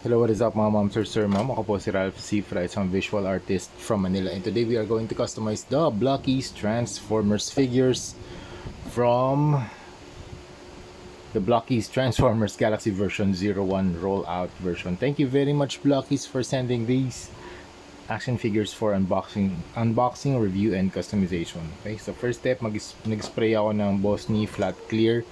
Hello, what is up mga ma'am, sir, ma'am? Ako po si Ralph Cifra, isang visual artist from Manila. And today we are going to customize the Blockies Transformers figures from the Blockies Transformers Galaxy version 01 rollout version. Thank you very much, Blockies, for sending these action figures for unboxing, review, and customization. Okay, so first step, nag-spray ako ng Bosny Flat Clear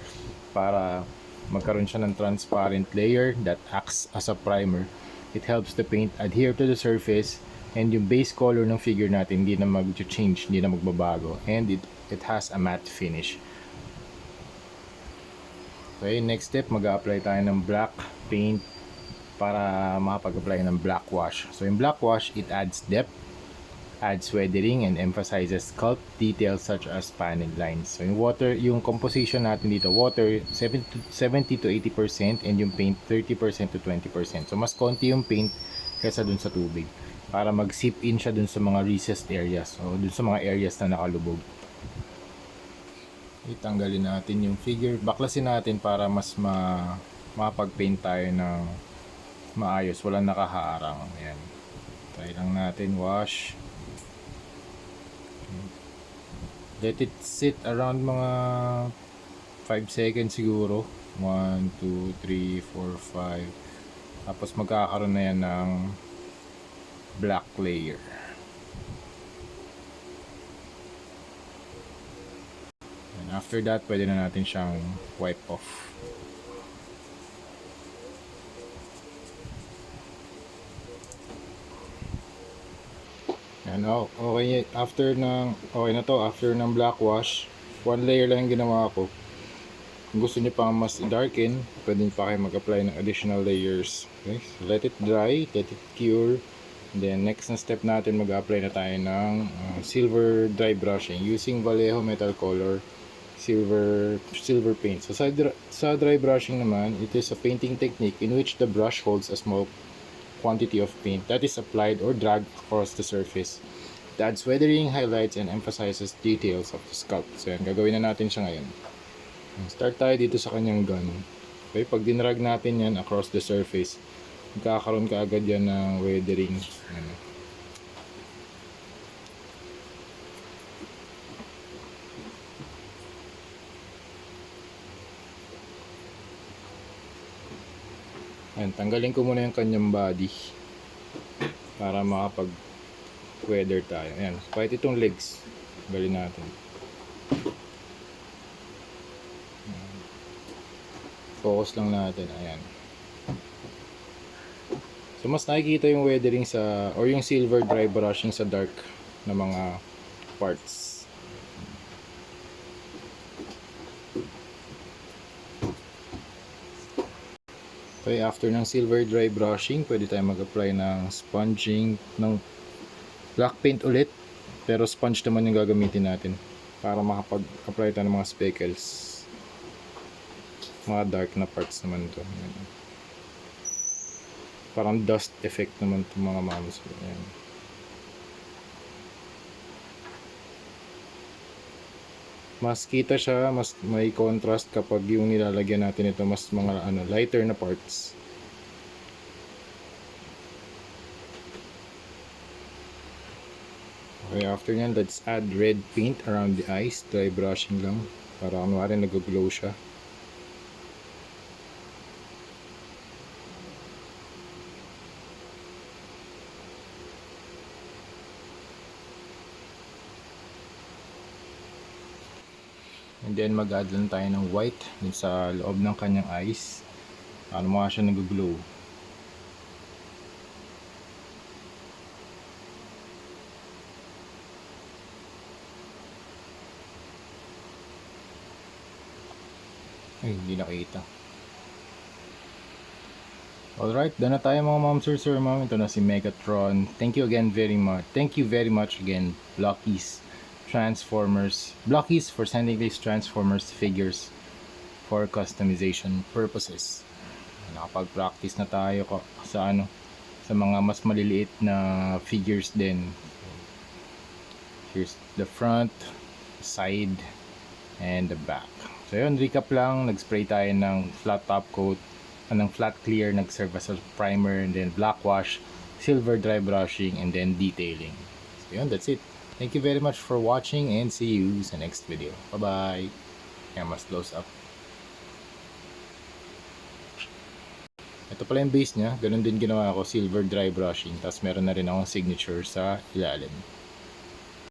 para magkaroon siya ng transparent layer that acts as a primer. It helps the paint adhere to the surface, and yung base color ng figure natin hindi na mag-change, hindi na magbabago, and it has a matte finish. Okay, next step, mag-a-apply tayo ng black paint para makapag-apply ng black wash. So yung black wash, it adds depth, adds weathering, and emphasizes sculpt details such as panel lines. So yung composition natin dito, water 70 to 80% and yung paint 30% to 20%. So mas konti yung paint kaysa dun sa tubig para mag-seep in siya dun sa mga recessed areas o dun sa mga areas na nakalubog. Itanggalin natin yung figure, baklasin natin para mas mapag-paint tayo ng maayos, walang nakaharang. Ayan, try lang natin wash. Let it sit around mga 5 seconds siguro. 1, 2, 3, 4, 5. Tapos magkakaroon na yan ng black layer. And after that, pwede na natin siyang wipe off. Yan, okay, okay na to, after ng black wash, one layer lang yung ginawa ko. Kung gusto niyo pang mas darken, pwede pa kayo mag-apply ng additional layers. Okay? So let it dry, let it cure. And then next na step natin, mag-apply na tayo ng silver dry brushing using Vallejo Metal Color silver paint. So sa dry brushing naman, it is a painting technique in which the brush holds a small quantity of paint that is applied or dragged across the surface. It adds weathering, highlights, and emphasizes details of the sculpt. So yan, gagawin na natin siya ngayon. Start tayo dito sa kanyang gun. Okay, pag dinrag natin yan across the surface, magkakaroon ka agad yan ng weathering. Ano. Ayan, tanggalin ko muna yung kanyang body para makapag-weather tayo. Ayan, kahit itong legs, tanggalin natin. Focus lang natin, ayan. So mas nakikita yung weathering sa, or yung silver dry brushing sa dark na mga parts. Okay, after ng silver dry brushing, pwede tayo mag-apply ng sponging ng black paint ulit. Pero sponge naman yung gagamitin natin para makapag-apply tayo ng mga speckles. Mga dark na parts naman to. Ayan. Parang dust effect naman itong mga mams. Ayan. Mas kita siya, mas may contrast kapag yung nilalagyan natin ito mas mga lighter na parts. Okay, after nyan, let's add red paint around the eyes. Dry brushing lang para kunwari nag-glow siya. And then mag-add lang tayo ng white dun sa loob ng kanyang eyes para mukha siya nag-glow. Ay, hindi nakita. Alright, done na tayo mga ma'am, sir, ma'am. Ito na si Megatron. Thank you again very much. Thank you very much again, Blockies for sending these Transformers figures for customization purposes. Nakapag-practice na tayo sa mga mas maliliit na figures din. Here's the front, side, and the back. So yun, recap lang, nag-spray tayo ng flat top coat ng flat clear, nag-serve as a primer, and then black wash, silver dry brushing, and then detailing. So yun, that's it. Thank you very much for watching and see you sa next video. Bye-bye. Kaya mas close up. Ito pala yung base niya. Ganun din ginawa ko, silver dry brushing. Tapos meron na rin akong signature sa ilalim.